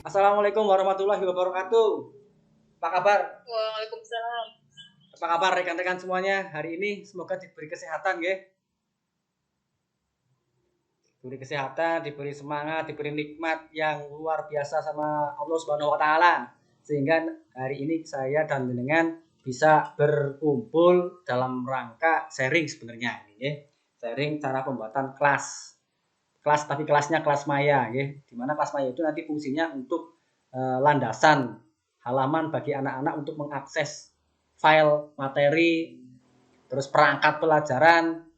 Assalamualaikum warahmatullahi wabarakatuh. Apa kabar? Waalaikumsalam. Apa kabar rekan-rekan semuanya? Hari ini semoga diberi kesehatan, nggih. Diberi kesehatan, diberi semangat, diberi nikmat yang luar biasa sama Allah Subhanahu wa taala. Sehingga hari ini saya dan jenengan bisa berkumpul dalam rangka sharing sebenarnya ini, nggih. Sharing cara pembuatan kelas tapi kelasnya kelas maya, nggih. Di mana kelas maya itu nanti fungsinya untuk landasan halaman bagi anak-anak untuk mengakses file materi, terus perangkat pelajaran,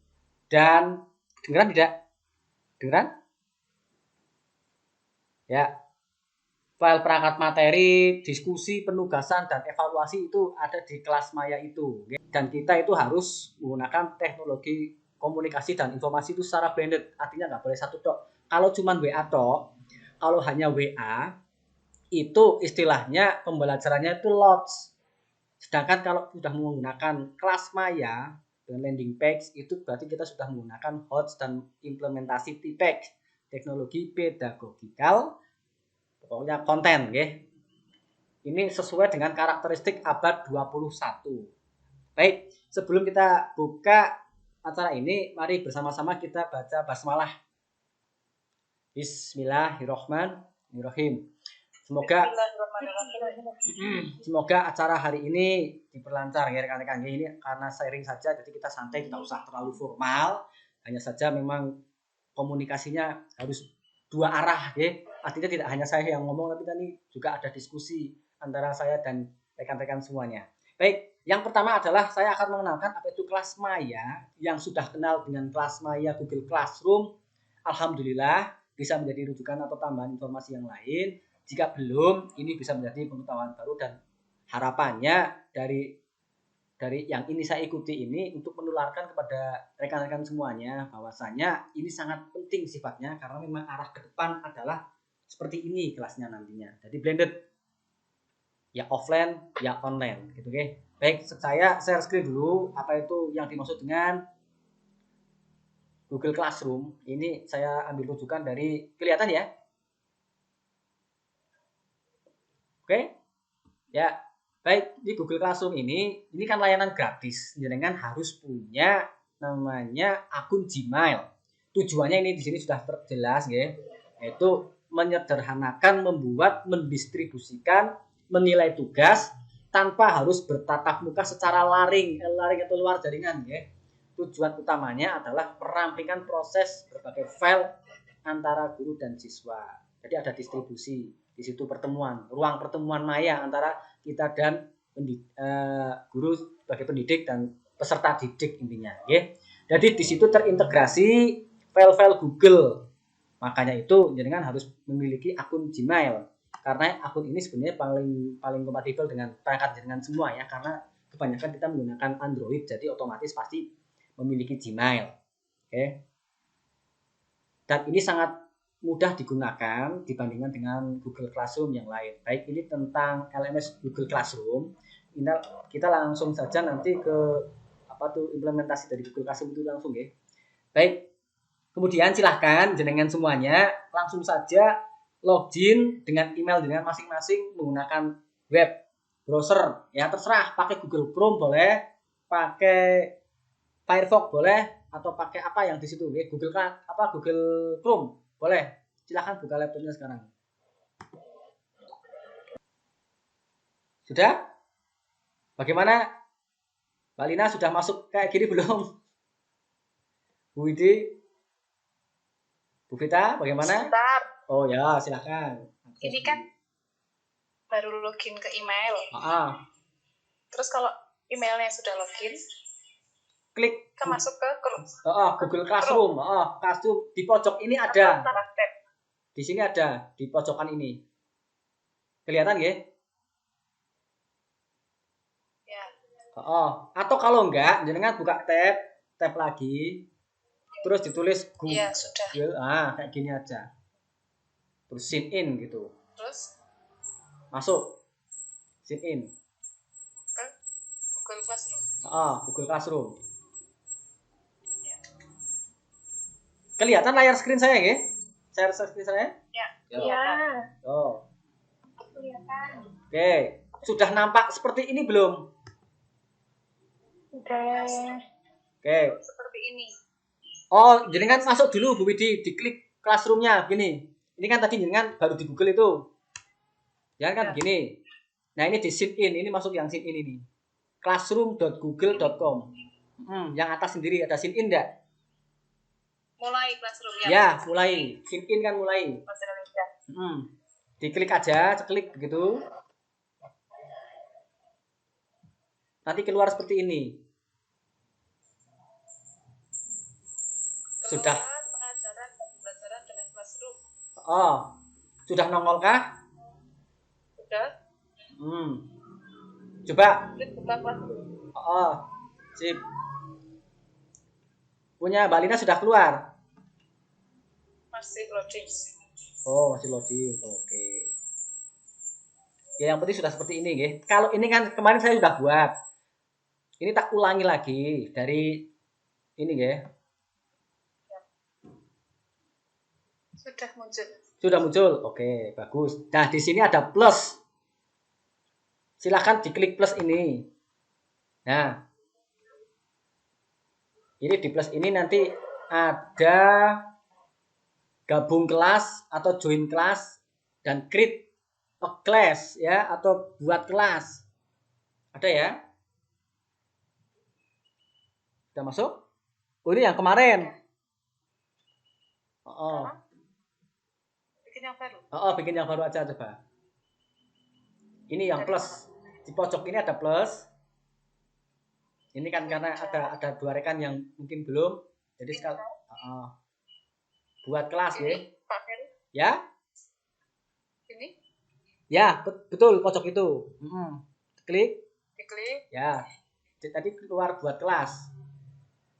dan dengeran tidak? Dengeran? Ya, file perangkat materi, diskusi, penugasan, dan evaluasi itu ada di kelas maya itu. Dan kita itu harus menggunakan teknologi komunikasi dan informasi itu secara blended. Artinya nggak boleh satu tok. Kalau cuma WA tok, kalau hanya WA, itu istilahnya pembelajarannya itu lots. Sedangkan kalau sudah menggunakan kelas maya dengan landing page, itu berarti kita sudah menggunakan HOTS dan implementasi TPEX, teknologi pedagogikal, pokoknya konten, ya. Ini sesuai dengan karakteristik abad 21. Baik, sebelum kita buka acara ini, mari bersama-sama kita baca basmalah. Bismillahirrahmanirrahim. Semoga acara hari ini diperlancar ya rekan-rekan. Ini karena sharing saja, jadi kita santai, tidak usah terlalu formal. Hanya saja memang komunikasinya harus dua arah, ya. Artinya tidak hanya saya yang ngomong, tapi tadi juga ada diskusi antara saya dan rekan-rekan semuanya. Baik, yang pertama adalah saya akan mengenalkan apa itu kelas maya. Yang sudah kenal dengan kelas maya Google Classroom, alhamdulillah bisa menjadi rujukan atau tambahan informasi yang lain. Jika belum, ini bisa menjadi pengetahuan baru dan harapannya dari yang ini saya ikuti ini untuk menularkan kepada rekan-rekan semuanya bahwasanya ini sangat penting sifatnya karena memang arah ke depan adalah seperti ini kelasnya nantinya. Jadi blended, ya offline, ya online, gitu ya. Baik, saya share screen dulu apa itu yang dimaksud dengan Google Classroom. Ini saya ambil rujukan dari kelihatan ya. Oke, ya baik. Di Google Classroom ini kan layanan gratis. Jangan harus punya namanya akun Gmail. Tujuannya ini di sini sudah terjelas, ya, yaitu menyederhanakan, membuat, mendistribusikan, menilai tugas tanpa harus bertatap muka secara laring atau luar jaringan, ya. Tujuan utamanya adalah merampingkan proses berbagai file antara guru dan siswa. Jadi ada distribusi. Di situ pertemuan, ruang pertemuan maya antara kita dan guru sebagai pendidik dan peserta didik intinya, ya. Jadi di situ terintegrasi file-file Google. Makanya itu jenengan harus memiliki akun Gmail karena akun ini sebenarnya paling kompatibel dengan perangkat jenengan semua, ya, karena kebanyakan kita menggunakan Android, jadi otomatis pasti memiliki Gmail. Oke. Dan ini sangat mudah digunakan dibandingkan dengan Google Classroom yang lain. Baik, ini tentang LMS Google Classroom. Kita langsung saja nanti ke implementasi dari Google Classroom itu langsung, ya. Baik. Kemudian silahkan jenengan semuanya langsung saja login dengan email dengan masing-masing menggunakan web browser, ya, terserah pakai Google Chrome boleh, pakai Firefox boleh, atau pakai apa yang di situ, ya, Google Chrome boleh. Silahkan buka laptopnya sekarang. Sudah? Bagaimana? Mbak Lina sudah masuk kayak gini belum? Bu Widi? Bu Vita, bagaimana? Sebentar. Oh ya, silakan. Ini kan baru login ke email. Terus kalau emailnya sudah login, klik masuk ke Google Classroom. Classroom di pojok ini ada. Di sini ada di pojokan ini. Kelihatan ya? Ya. Atau kalau enggak, jenengan buka tab tab lagi. Terus ditulis Google. Iya, sudah. Kayak gini aja. Terus sign in gitu. Terus masuk sign in ke Google Classroom. Google Classroom. Ya. Kelihatan layar screen saya ya? Share screen saya? Ya. Iya. Oh. Kelihatan. Oke, sudah nampak seperti ini belum? Udah. Oke. Seperti ini. Oh, jenengan masuk dulu Bu Widi, diklik Classroom-nya begini. Ini kan tadi jenengan baru di Google itu. Jangan kan begini. Nah, ini di sign in, ini masuk yang sign in ini. classroom.google.com. Yang atas sendiri ada sign in enggak? Mulai Classroom ya. Ya, mulai. Sign in kan mulai. Bahasa Indonesia. Diklik aja, klik begitu. Nanti keluar seperti ini. Sudah. Pengajaran pembelajaran dengan Classroom. Sudah nongol kah? Sudah. Coba. Klik buka Classroom. Sip. Punya Mbak Lina sudah keluar? Masih loading. Masih loading. Oke. Ya, yang penting sudah seperti ini, nggih. Kalau ini kan kemarin saya sudah buat. Ini tak ulangi lagi dari ini, nggih. Sudah muncul. Sudah muncul. Oke, bagus. Nah, di sini ada plus. Silakan diklik plus ini. Nah. Ini di plus ini nanti ada gabung kelas atau join kelas dan create a class ya atau buat kelas. Ada ya? Sudah masuk? Ini yang kemarin. Bikin yang baru. Bikin yang baru aja coba. Ini yang plus. Di pojok ini ada plus. Ini kan karena ada dua rekan yang mungkin belum. Jadi sekali buat kelas ya. Pak Ferry? Ya? Ini? Ya, betul pojok itu. Klik. Diklik. Ya. Tadi keluar buat kelas.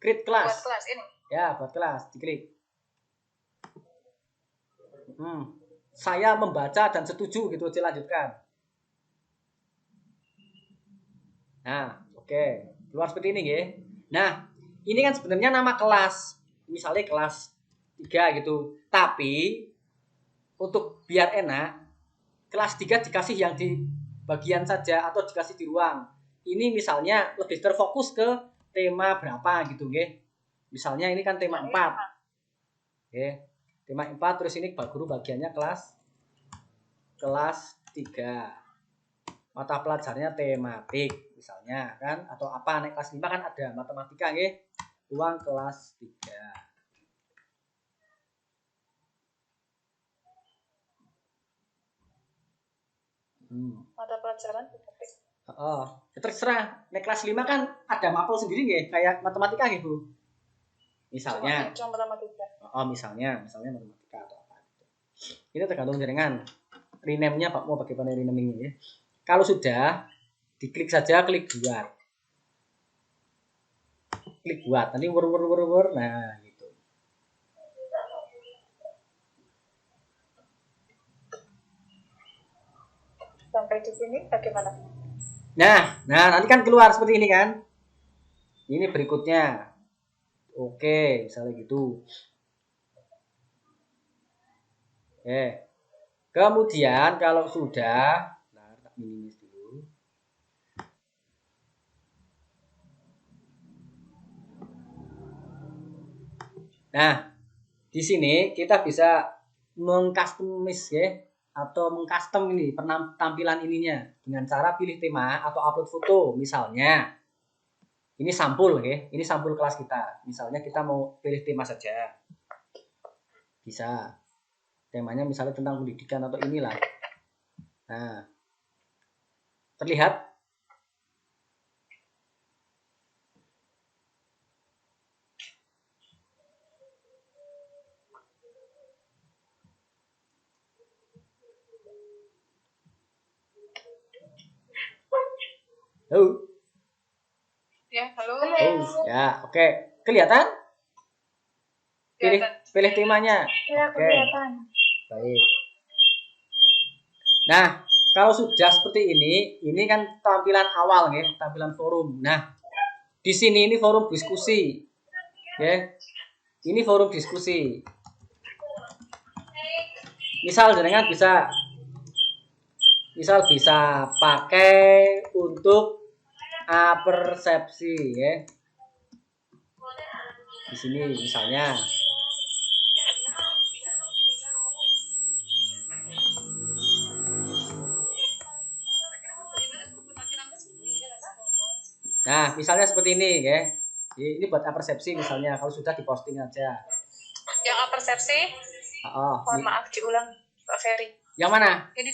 Create kelas. Buat kelas ini. Ya, buat kelas, diklik. Saya membaca dan setuju gitu, lanjutkan. Nah, oke. Keluar seperti ini nggih. Nah, ini kan sebenarnya nama kelas. Misalnya kelas 3 gitu. Tapi untuk biar enak, kelas 3 dikasih yang di bagian saja atau dikasih di ruang. Ini misalnya lebih terfokus ke tema berapa gitu nggih. Misalnya ini kan tema 4. Oke. Tema 4 terus ini guru bagiannya kelas 3. Mata pelajarannya tematik misalnya kan atau apa naik kelas 5 kan ada matematika nggih. Ruang kelas 3. Mata pelajaran tematik. Terserah. Naik kelas 5 kan ada mapel sendiri nggih kayak matematika nggih, Bu. Misalnya. Cuma matematika. Misalnya matematika atau apa gitu. Ini tergantung jaringan. Rename-nya Pak mau bagaimana renaming-nya ya. Kalau sudah diklik saja klik buat. Klik buat. Nanti wur. Nah, gitu. Sampai di sini bagaimana? Nah, nanti kan keluar seperti ini kan. Ini berikutnya. Oke, misalnya gitu. Kemudian kalau sudah, tak minimis dulu. Nah, di sini kita bisa mengcustomize ya atau mengcustom ini penampilan ininya dengan cara pilih tema atau upload foto misalnya. Ini sampul ya, ini sampul kelas kita. Misalnya kita mau pilih tema saja. Bisa. Temanya misalnya tentang pendidikan atau inilah. Nah. Terlihat? Halo. Ya, halo. Ya, oke. Kelihatan? Pilih temanya. Ya, kelihatan. Baik. Nah, kalau sudah seperti ini kan tampilan awal ya, tampilan forum. Nah, di sini ini forum diskusi. Ya. Ini forum diskusi. Misal jenengan bisa pakai untuk persepsi ya. Di sini misalnya. Nah, misalnya seperti ini ya. Ini buat persepsi misalnya, kalau sudah diposting aja. Yang persepsi? Mohon maaf diulang, Pak Ferry. Yang mana? Ini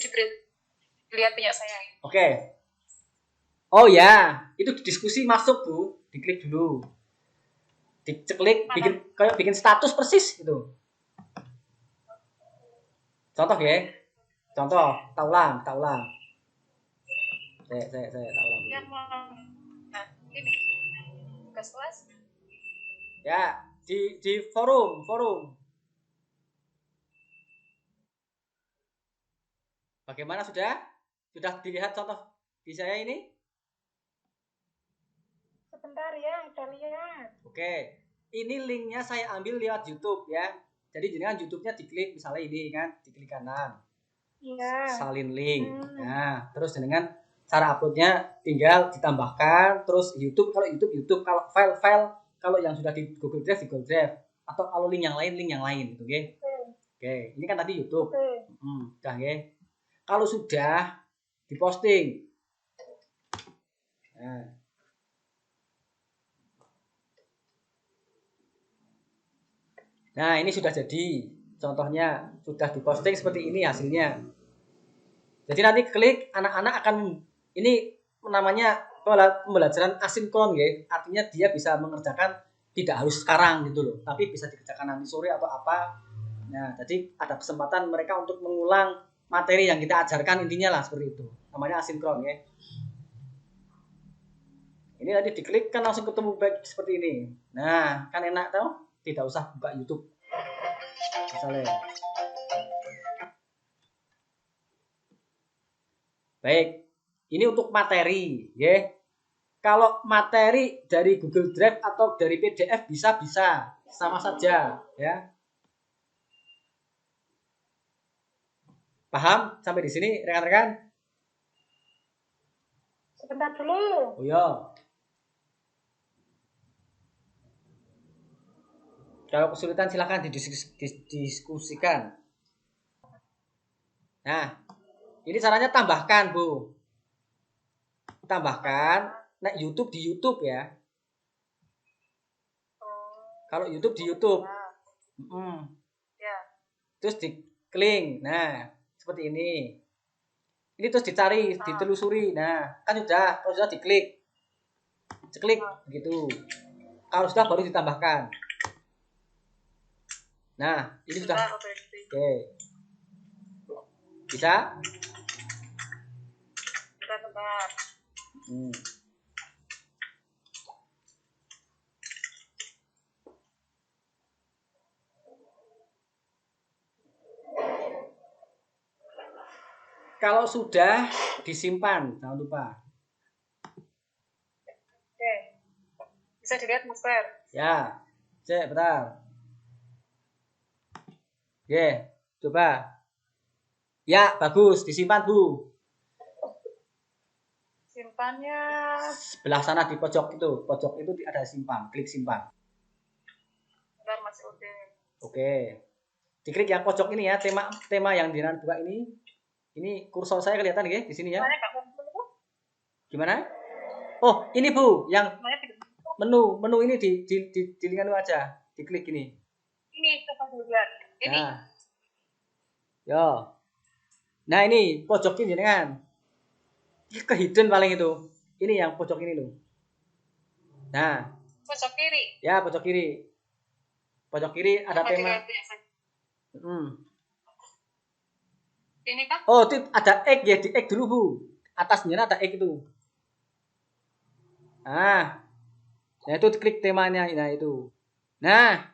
lihat punya saya. Oke. Oh ya, itu diskusi masuk Bu, diklik dulu. Diklik bikin status persis itu. Contoh ya. Contoh, tak ulang. Saya tak ulang. Nah, ini. Tugas kelas. Ya, di forum. Bagaimana sudah? Sudah dilihat contoh di saya ini? Sebentar ya, udah lihat. Oke. Ini linknya saya ambil lewat YouTube ya. Jadi jangan YouTube-nya diklik misalnya ini kan, diklik kanan. Iya. Salin link. Nah, terus dengan cara uploadnya tinggal ditambahkan. Terus YouTube, kalau kalau file kalau yang sudah di Google Drive atau kalau link yang lain gitu, oke. Oke, ini kan tadi YouTube. Udah ya. Kalau sudah diposting. Nah, ini sudah jadi. Contohnya sudah diposting seperti ini hasilnya. Jadi nanti klik, anak-anak akan ini namanya pembelajaran asinkron ya. Artinya dia bisa mengerjakan tidak harus sekarang gitu loh, tapi bisa dikerjakan nanti sore atau apa. Nah, jadi ada kesempatan mereka untuk mengulang materi yang kita ajarkan, intinya lah seperti itu. Namanya asinkron ya. Ini nanti diklik kan langsung ketemu baik seperti ini. Nah, kan enak tau? Tidak usah buka YouTube. Misalnya. Baik, ini untuk materi, ya. Kalau materi dari Google Drive atau dari PDF bisa sama saja, ya. Paham sampai di sini, rekan-rekan? Sebentar dulu. Oh ya. Kalau kesulitan silakan didiskusikan. Nah, ini caranya tambahkan, Bu. Tambahkan, nah YouTube di YouTube ya. Kalau YouTube di YouTube. Ya. Terus diklik. Nah, seperti ini. Ini terus dicari, ditelusuri. Nah, kan sudah, kalau sudah diklik. Klik gitu. Kalau sudah baru ditambahkan. Nah, ini sudah. Oke. Bisa? Bentar. Kalau sudah disimpan, jangan lupa. Oke. Bisa dilihat, Master? Ya. Cek, bentar. Oke, coba. Ya, bagus, disimpan, Bu. Simpannya sebelah sana di pojok itu ada simpan, klik simpan. Bentar, masih oke. Oke. Diklik yang pojok ini ya, tema yang Dinan buka ini. Ini kursor saya kelihatan ya di sini ya. Gimana? Oh, ini Bu, yang menu ini di link aja, diklik ini. Ini coba dilihat. Ini. Nah. Yo. Nah, ini pojok ini dengan ke hidden paling itu. Ini yang pojok ini loh. Nah. Pojok kiri. Ya, pojok kiri. Pojok kiri ada tema. Ini kan? Oh, itu ada egg ya, di egg dulu, Bu. Atasnya ada egg itu. Nah. Nah, itu klik temanya. Nah, itu. Nah,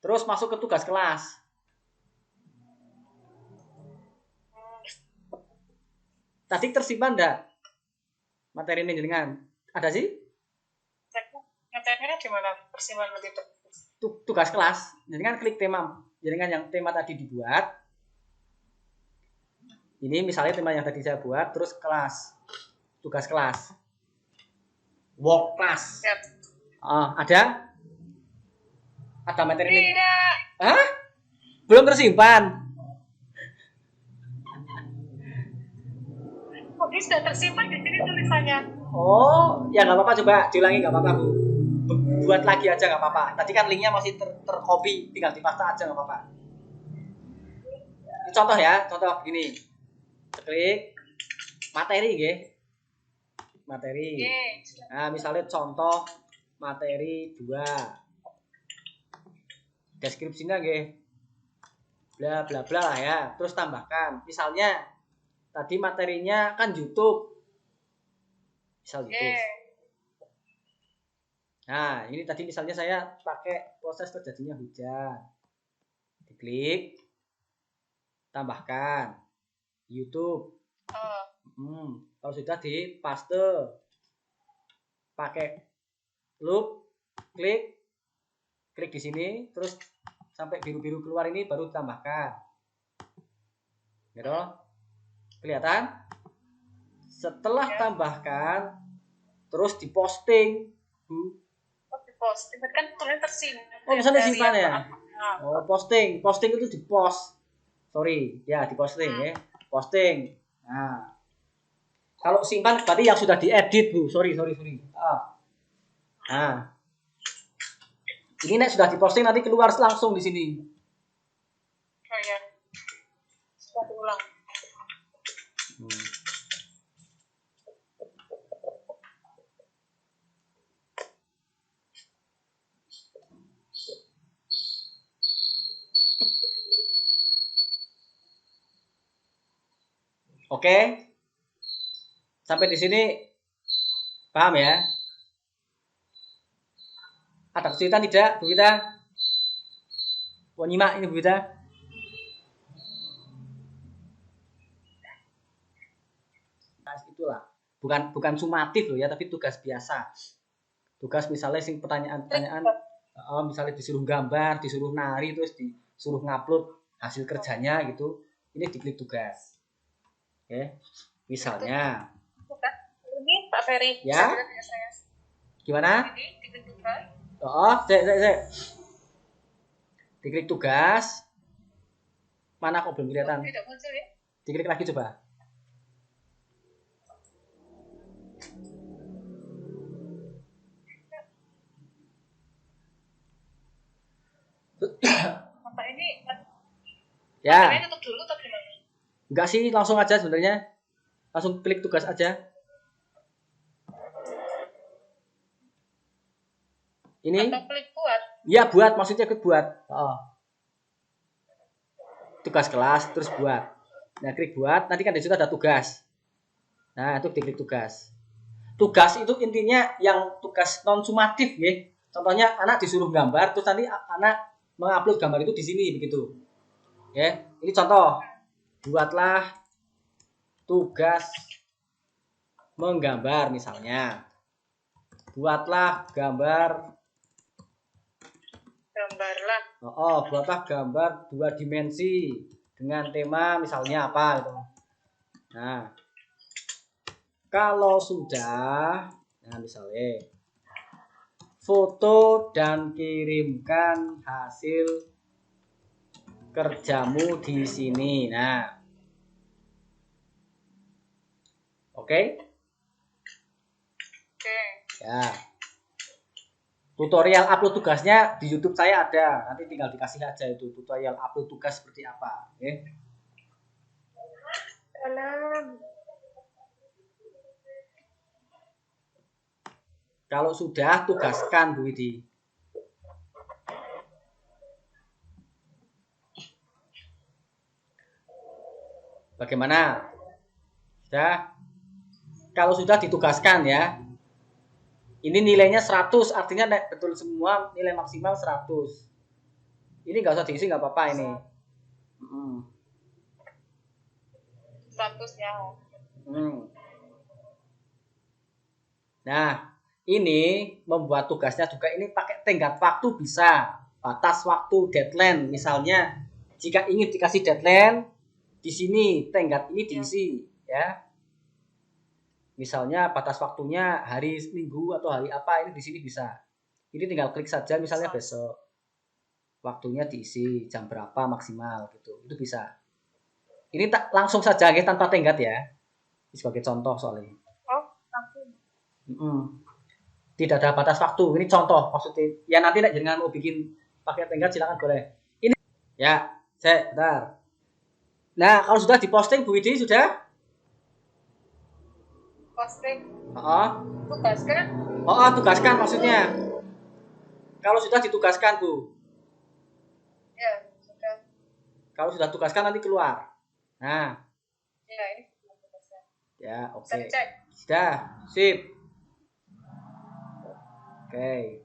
terus masuk ke tugas kelas. Tadi tersimpan enggak materi ini dengan? Ada sih? Materinya di mana? Tersimpan begitu. Tugas kelas. Dengan klik tema. Dengan yang tema tadi dibuat. Ini misalnya tema yang tadi saya buat, terus kelas. Tugas kelas. Work class. Yep. Ada? Ada materi ini? Tidak. Hah? Belum tersimpan? Ini sudah tersimpan di sini tulisannya. Oh, ya nggak apa-apa, coba diulangi, nggak apa-apa Bu. Buat lagi aja nggak apa-apa. Tadi kan linknya masih tercopy, tinggal dipaste aja nggak apa-apa. Ini contoh ya, contoh gini. Klik materi, ya. Materi. Nah, misalnya contoh materi 2. Deskripsinya, ya. Bla bla bla lah ya. Terus tambahkan. Misalnya tadi materinya kan YouTube. Misal YouTube. Nah, ini tadi misalnya saya pakai proses terjadinya hujan. Diklik. Tambahkan YouTube. Kalau sudah dipaste. Pakai loop, klik di sini, terus sampai biru-biru keluar ini baru tambahkan. Gitu. Kelihatan? Setelah tambahkan, terus diposting. Diposting, kan tulisannya tersimpan. Oh, misalnya disimpan ya? Oh, posting itu di post. Sorry, ya di posting ya. Posting. Nah, kalau simpan berarti yang sudah diedit Bu. Sorry. Nah, ini nek sudah diposting nanti keluar langsung di sini. Oh ya, sudah diulang. Oke. Sampai di sini paham ya? Ada kesulitan tidak, Bu Wita? Mau nyimak ini Bu Wita? Nah, itulah. Bukan sumatif loh ya, tapi tugas biasa. Tugas misalnya sing pertanyaan-pertanyaan, misalnya disuruh gambar, disuruh nari, terus disuruh ngupload hasil kerjanya gitu. Ini diklik tugas. Oke. Misalnya. Ini Pak Ferry. Ya. Gimana? Ini diklik tugas. Saya. Diklik tugas. Mana kok belum kelihatan? Tidak muncul ya? Diklik lagi coba. Mata ini ya. Matanya tutup dulu atau gimana? Enggak sih, langsung aja sebenarnya. Langsung klik tugas aja. Ini? Atau klik buat? Iya, buat. Maksudnya klik buat. Tugas kelas, terus buat. Nah, klik buat. Nanti kan di situ ada tugas. Nah, itu diklik tugas. Tugas itu intinya yang tugas non sumatif, ya. Contohnya anak disuruh gambar, terus nanti anak mengupload gambar itu di sini, begitu. Ya, ini contoh. Buatlah tugas menggambar misalnya. Buatlah gambarlah. Buatlah gambar 2 dimensi dengan tema misalnya apa gitu. Nah, kalau sudah, nah misalnya foto dan kirimkan hasil kerjamu di sini. Nah, oke? Ya. Tutorial upload tugasnya di YouTube saya ada. Nanti tinggal dikasih aja itu tutorial upload tugas seperti apa. Oke? Kalau sudah, tugaskan Bu Widi. Bagaimana? Sudah? Kalau sudah ditugaskan ya. Ini nilainya 100, artinya betul semua nilai maksimal 100. Ini nggak usah diisi, nggak apa-apa ini. 100 ya. Nah, ini membuat tugasnya juga ini pakai tenggat waktu bisa. Batas waktu deadline. Misalnya, jika ingin dikasih deadline, di sini tenggat ini diisi. Ya. Misalnya batas waktunya hari Minggu atau hari apa, ini di sini bisa. Ini tinggal klik saja misalnya besok. Waktunya diisi jam berapa maksimal gitu. Itu bisa. Ini tak langsung saja ya, tanpa tenggat ya. Ini sebagai contoh soalnya. Oh, langsung. Tidak ada batas waktu. Ini contoh maksudnya. Ya nanti jangan mau bikin pakai tenggat silakan boleh. Ini ya, bentar. Nah, kalau sudah diposting Bu Widi sudah? Posting. Tugaskan? Tugaskan maksudnya. Kalau sudah ditugaskan, Bu. Ya, sudah. Kalau sudah tugaskan nanti keluar. Nah. Ya, ini sudah tugaskan. Ya, oke. Bisa dicek. Sudah, sip. Oke.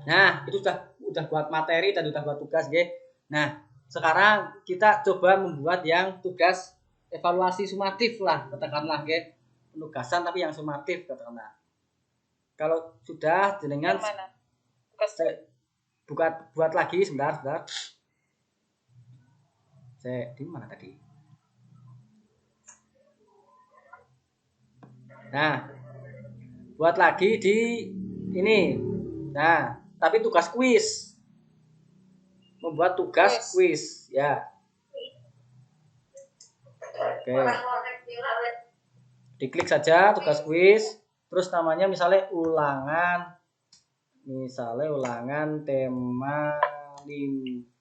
Nah, itu udah buat materi dan udah buat tugas, nggih. Nah, sekarang kita coba membuat yang tugas evaluasi sumatif lah, katakanlah nggih. Penugasan tapi yang sumatif katakanlah. Kalau sudah jenengan buat lagi sebentar. Saya di mana tadi? Nah, buat lagi di ini. Nah, tapi tugas kuis. Membuat tugas kuis, ya. Oke. Diklik saja tugas kuis, terus namanya misalnya ulangan tema 4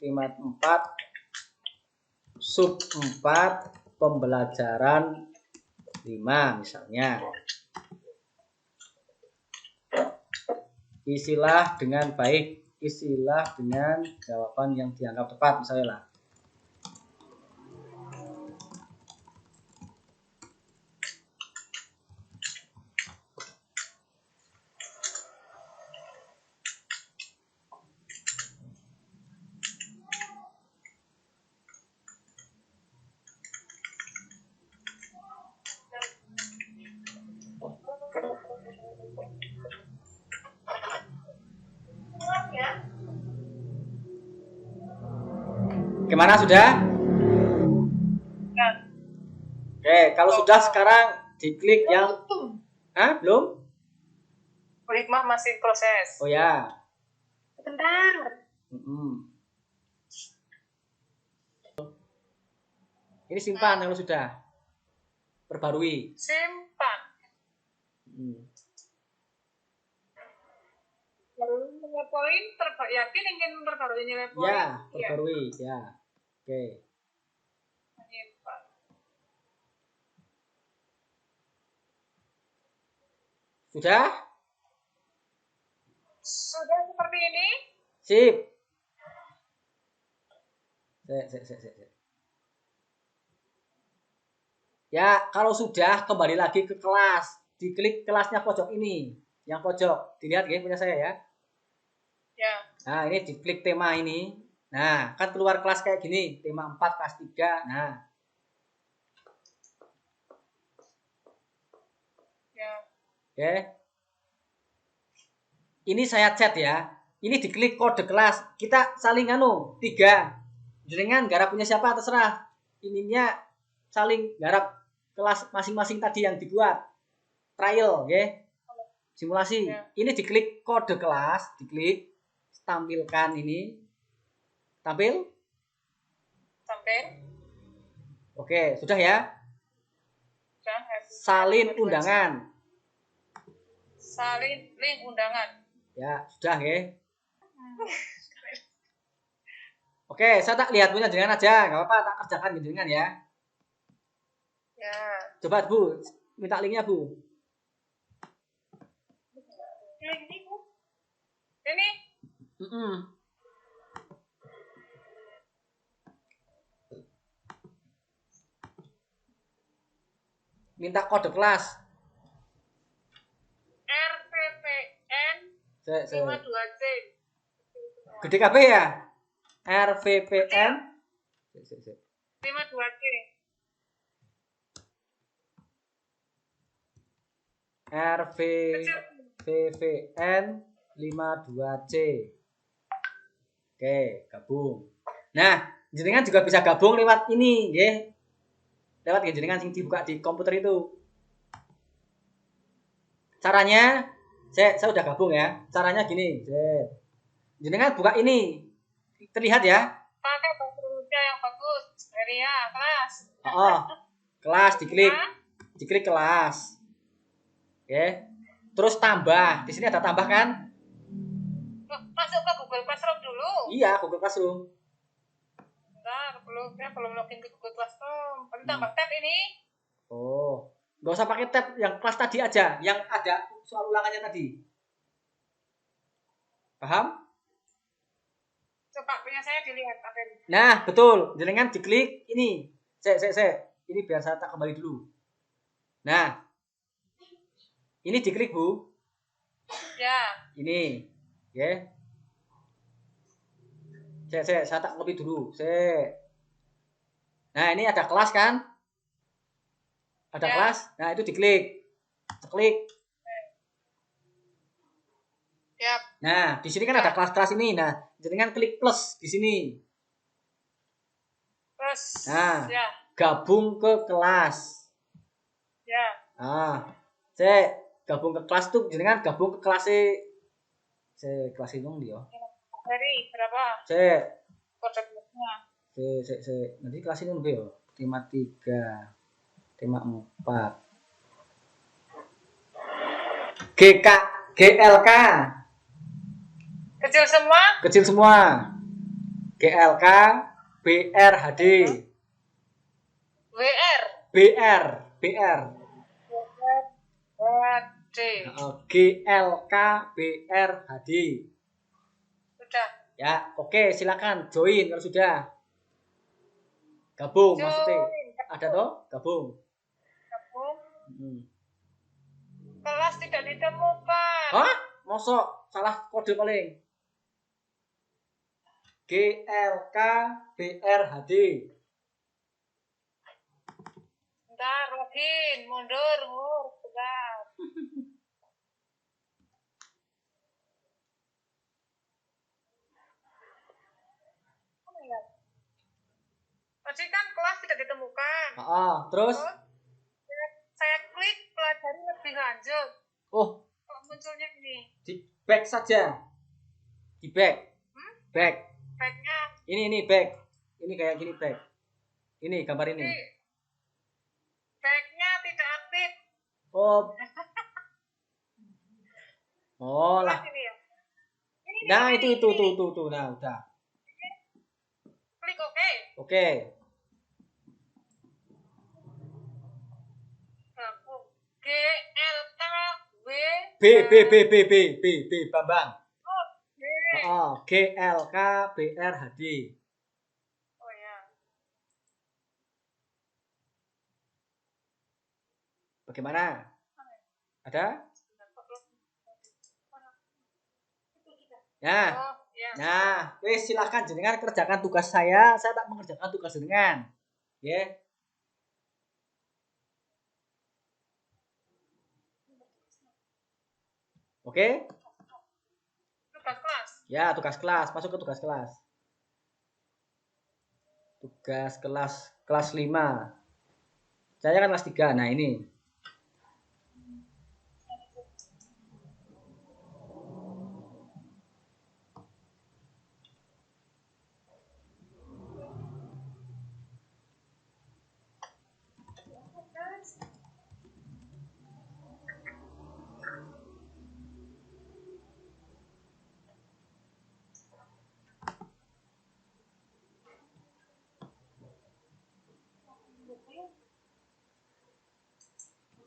sub 4 pembelajaran 5 misalnya. Isilah dengan baik, isilah dengan jawaban yang dianggap tepat misalnya lah. Gimana sudah? Ya. Oke, kalau sudah sekarang diklik yang belum? Bu Hikmah masih proses. Oh ya. Bentar. Ini simpan kalau sudah. Perbarui. Simpan. Nilai poin yakin ingin memperbarui nilai poin? Ya, perbarui, ya. Oke. Sudah? Sudah seperti ini? Sip. Ya, kalau sudah kembali lagi ke kelas. Diklik kelasnya pojok ini. Yang pojok. Dilihat ya punya saya ya. Ya. Nah, ini diklik tema ini. Nah, kan keluar kelas kayak gini. Tema 4, kelas 3. Nah. Ya. Oke. Ini saya chat ya. Ini diklik kode kelas. Kita saling 3. Jenengan garap punya siapa terserah. Ininya saling garap kelas masing-masing tadi yang dibuat. Trial, ya. Simulasi. Ya. Ini diklik kode kelas, diklik tampilkan ini. Tampil? Oke, sudah ya? Sudah. Salin undangan. Salin link undangan. Ya, sudah ya. Oke, saya tak lihat punya jenengan aja, nggak apa-apa, tak kerjakan jenengan ya. Ya. Coba Bu, minta linknya Bu. Link ini Bu. Ini. Minta kode kelas. 52C. Gede KB ya? RVPN 52C. RVPN 52C. Oke, gabung. Nah, jenengan juga bisa gabung lewat ini, nggih. Lewat jenengan sing dibuka di komputer itu. Caranya, saya udah gabung ya. Caranya gini, jenengan buka ini. Terlihat ya? Pakai bahasa Indonesia yang bagus. Area kelas. Kelas diklik. Diklik kelas. Oke. Terus tambah. Di sini ada tambah kan? Masuk ke Google Classroom dulu. Iya, Google Classroom. Bentar, belum login ke Google Classroom. Tambah tab ini. Oh, nggak usah pakai tab yang kelas tadi aja, yang ada soal ulangannya tadi. Paham? Coba punya saya dilihat. Nah, betul. Jenengan diklik ini. Ini biar saya tak kembali dulu. Nah, ini diklik, Bu. Ya. Ini. Ya. Saya tak copy dulu. Nah, ini ada kelas kan? Ada kelas. Nah, itu diklik. Klik. Yap. Nah, di sini kan ada kelas-kelas ini. Nah, jenengan klik plus di sini. Plus. Nah, gabung ke kelas. Ya. Saya gabung ke kelas tuh jenengan gabung ke kelas kelas ini dong dia. Dari berapa? Kode kelasnya. Nanti kelas ini dong ya. Tema 3, tema 4. GLK. Kecil semua? Kecil semua. GLK, BR, HD. BR. HD. GLK, BR, HD. Sudah. Ya, oke, silakan join kalau sudah. Gabung maksudnya. Ada toh? Gabung. Kelas tidak ditemukan. Hah? Mosok salah kode paling. GLK BR HD. Bentar, login, mundur, sebentar. Tadi kan kelas tidak ditemukan. Terus? Saya klik pelajari lebih lanjut. Oh, kok munculnya ini? Di back saja. Di back. Back. Backnya? Ini back. Ini kayak gini back. Ini gambar ini. Backnya tidak aktif. Oh lah. Ini ya? Nah itu. Nah udah. Klik oke. Oke. GLK B Bambang. GLK BR HD. Oh ya. Bagaimana? Ada? Nah, silakan jenengan kerjakan tugas saya tak mengerjakan tugas jenengan. Ya. Oke? Tugas kelas. Ya, tugas kelas. Masuk ke tugas kelas. Tugas kelas 5. Saya kan kelas 3. Nah, ini.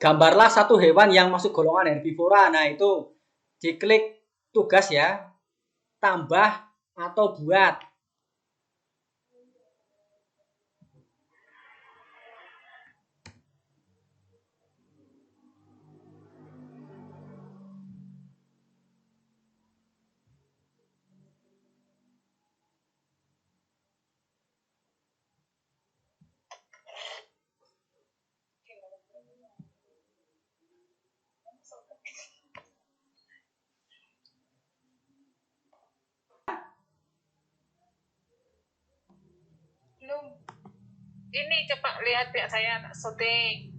Gambarlah satu hewan yang masuk golongan herbivora. Nah, itu diklik tugas ya. Tambah atau buat. Ini coba lihat pihak saya tak syuting.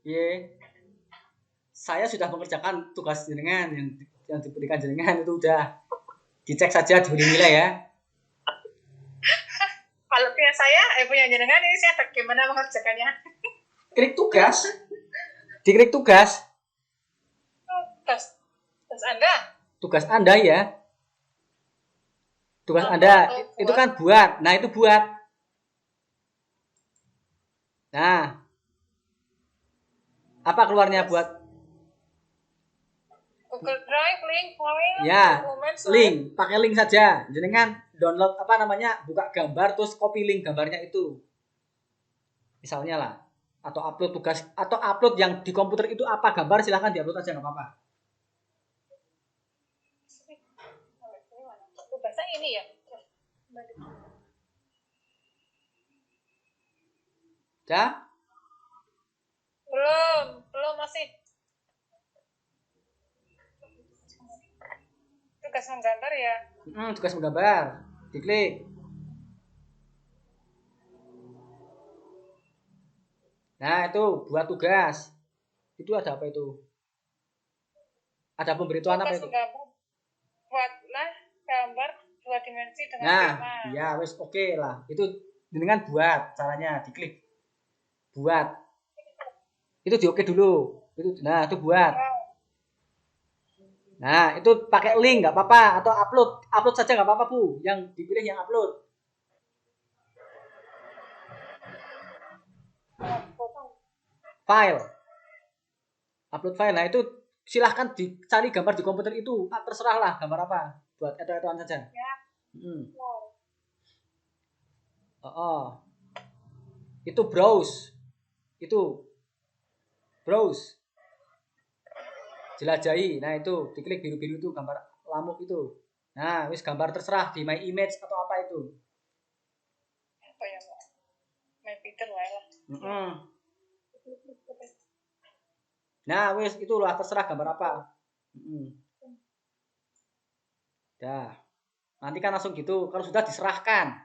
Iya. Saya sudah mengerjakan tugas jenengan yang diberikan jenengan itu udah dicek saja diberi nilai ya. Kalau punya saya, punya jenengan ini saya bagaimana mengerjakannya? Klik tugas. Diklik tugas. Tugas Anda? Tugas Anda ya. Tugas Anda itu kan buat. Nah, itu buat. Nah. Apa keluarnya buat? Google Drive, link, file, ya, dokumen, link, pakai link saja. Jenengan download buka gambar terus copy link gambarnya itu. Misalnya lah, atau upload tugas atau upload yang di komputer itu apa gambar silahkan diupload aja nggak apa-apa. Tugasnya ini ya. Ya? Belum masih. Tugas menggambar ya? Tugas menggambar. Diklik. Nah, itu buat tugas. Itu ada apa itu? Ada pemberitahuan apa itu? Buatlah gambar 2 dimensi dengan tema. Ya, wes oke lah. Itu dengan buat caranya diklik. Buat. Itu di oke dulu. Itu buat. Nah, itu pakai link nggak apa-apa atau upload saja nggak apa-apa Bu. Yang dipilih yang upload. File. Upload file. Nah, itu silahkan dicari gambar di komputer itu. Terserah lah gambar apa. Buat eto-etoan saja. Ya. Itu browse. Itu browse. Jelajahi. Nah, itu diklik biru-biru itu gambar lampu itu. Nah, wis gambar terserah di my image atau apa itu. Apa ya, Pak? My Peter lah. Nah, wis itulah terserah gambar apa. Dah. Nanti kan langsung gitu. Kalau sudah diserahkan.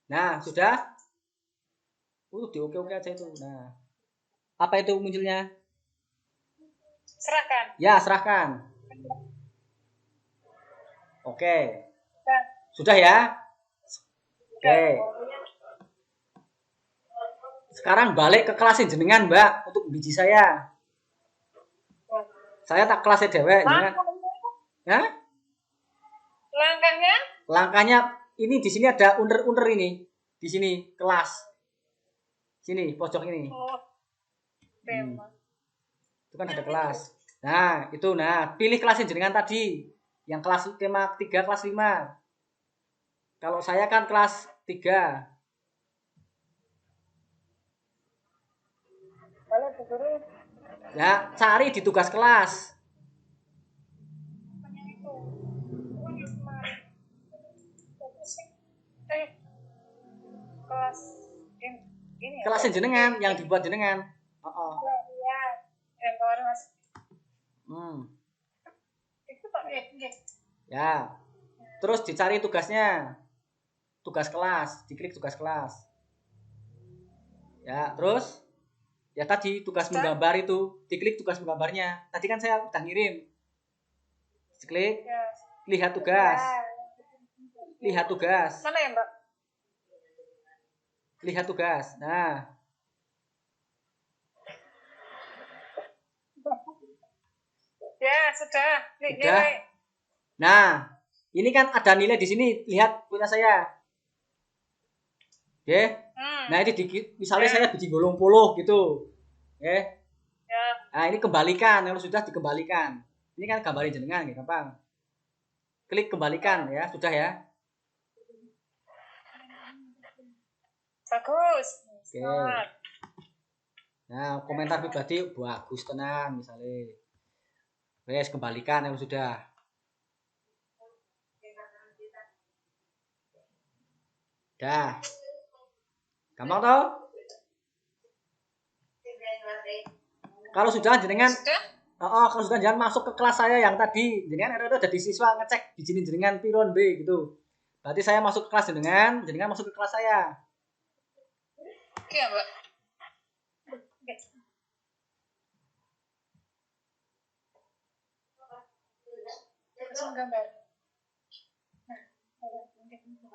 Nah, sudah? Di oke-oke aja itu. Nah. Apa itu munculnya? Serahkan. Ya, serahkan. Oke. Sudah ya? Oke. Sekarang balik ke kelas jenengan, Mbak, untuk biji saya. Saya tak kelasnya dewek jenengan. Ya? Langkahnya ini di sini ada under ini. Di sini kelas. Sini pojok ini. Itu kan ada kelas. Nah, itu pilih kelas jenengan tadi. Yang kelas tema 3 kelas 5. Kalau saya kan kelas 3. Ya, cari di tugas kelas. Kelas jenengan yang dibuat jenengan. Iya, yang kemarin masih. Itu Pak. Ya. Terus dicari tugasnya. Tugas kelas, diklik tugas kelas. Ya, terus ya tadi tugas menggambar itu, diklik tugas menggambarnya. Tadi kan saya udah ngirim. Diklik. Lihat tugas. Lihat tugas. Mana ya, Mbak? Lihat tugas. Nah. Ya, sudah. Sudah. Nah, ini kan ada nilai di sini. Lihat punya saya. Oke. Nah, ini misalnya saya bikin 80 gitu. Oke. Ya. Nah, ini kembalikan. Kalau sudah dikembalikan. Ini kan gambarin jenengan, ya, gampang. Klik kembalikan ya, sudah ya. Bagus. Oke. Nah, komentar pribadi bagus tenang misalnya. Wes kembalikan yang sudah. Dah. Gampang toh? Kalau sudah jenengan kalau sudah jangan masuk ke kelas saya yang tadi, jenengan ada jadi siswa ngecek di sini jenengan piron B gitu. Berarti saya masuk ke kelas jenengan masuk ke kelas saya. Oke ya, Mbak. Langsung gambar.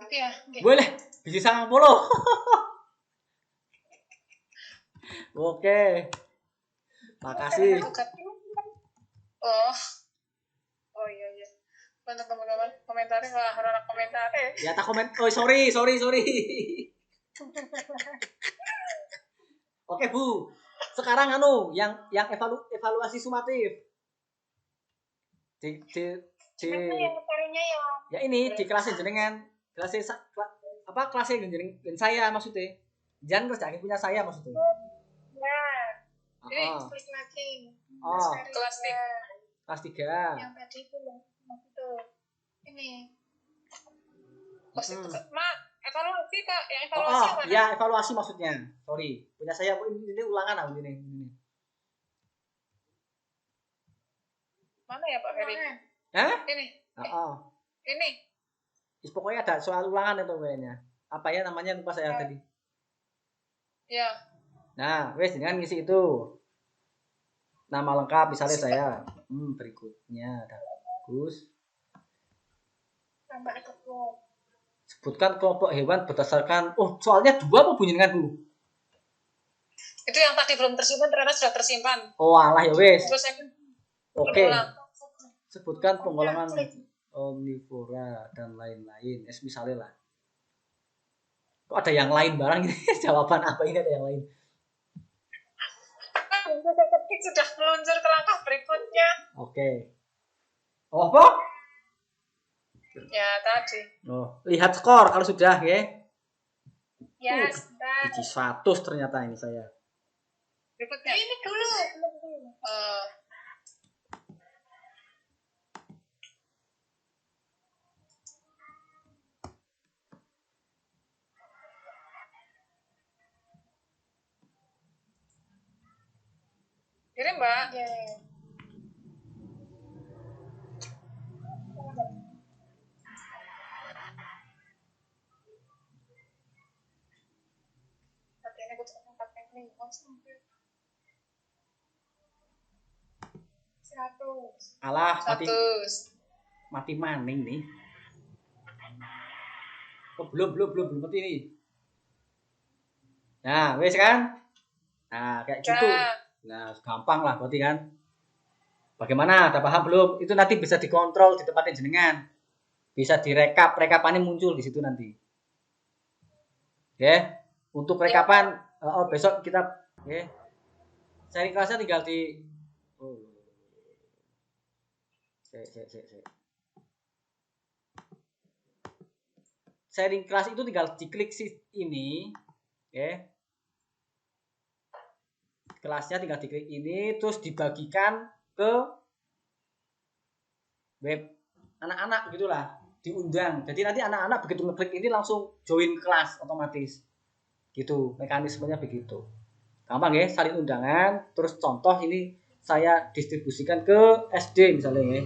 Oke ya. Boleh, bisa 90. Oke. Makasih. Oh iya. Untuk teman-teman komentarnya lah, orang komentarnya. Ya tak komen. Oh sorry. Oke Bu. Sekarang yang evaluasi sumatif. Ya ini di kelasnya jenengan. Kelasnya jenengan saya maksudnya. Jangan kerjain punya saya maksudnya. Ya. Ini kelas lagi. Kelas 3. Kelas 3. Yang tadi itu ini. Evaluasi Kak, yang evaluasi mana? Ya evaluasi maksudnya. Sorry, punya saya ini ulangan ini. Mana ya Pak Ferry? Hah? Ini. Ini. Pokoknya ada soal ulangan itu kayaknya. Apa ya namanya lupa saya tadi. Ya. Nah, wes dengan ngisi itu. Nama lengkap misalnya saya. Berikutnya ada bagus. Tambah kelompok. Sebutkan kelompok hewan berdasarkan soalnya 2 apa bunyinya dulu? Itu yang tadi belum tersimpan ternyata sudah tersimpan. Oh alah ya wes. Oke. Sebutkan penggolongan omnivora dan lain-lain. Misalnya lah. Kok ada yang lain barang ini? Jawaban apa ini ada yang lain? Sudah meluncur ke langkah berikutnya. Oke. Apa? Ya tadi. Lihat skor kalau sudah ya. Ya sudah. Biji 100 ternyata ini saya. Berikutnya. Ini dulu. Kirim Mbak. Alah, mati maning nih. Belum mati ini. Nah, wes kan? Nah, kayak gitu. Nah, gampang lah berarti kan. Bagaimana? Ada paham belum? Itu nanti bisa dikontrol di tempatnya jenengan. Bisa direkap, rekapannya muncul di situ nanti. Oke. Untuk rekapan besok kita sharing kelasnya tinggal di sharing kelas itu tinggal diklik ini, kelasnya tinggal diklik ini, terus dibagikan ke web anak-anak gitulah, diundang. Jadi nanti anak-anak begitu ngeklik ini langsung join kelas otomatis, gitu mekanismenya begitu. Gampang ya, salin undangan, terus contoh ini saya distribusikan ke SD misalnya ya.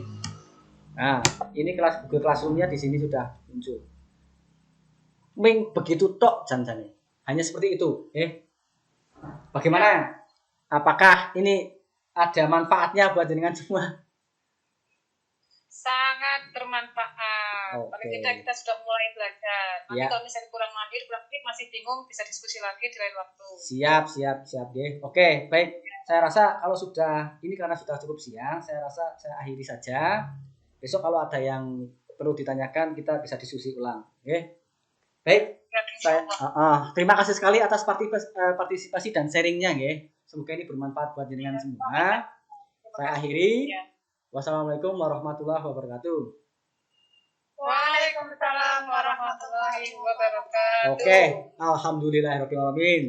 Nah, ini kelas Google Classroom-nya di sini sudah muncul. Begitu tok janjane. Hanya seperti itu, Bagaimana? Apakah ini ada manfaatnya buat jenengan semua? Sangat bermanfaat. Paling kita sudah mulai belajar. Nanti kalau misalnya kurang masih bingung, bisa diskusi lagi di lain waktu. Siap ya. Oke, baik. Saya rasa kalau sudah ini karena sudah cukup siang, saya rasa saya akhiri saja. Besok kalau ada yang perlu ditanyakan kita bisa diskusi ulang, Baik. Terima kasih sekali atas partisipasi dan sharingnya, Semoga ini bermanfaat buat jenengan semua. Saya akhiri. Wassalamualaikum warahmatullahi wabarakatuh. Waalaikumsalam warahmatullahi wabarakatuh. Oke, alhamdulillahirobbilalamin.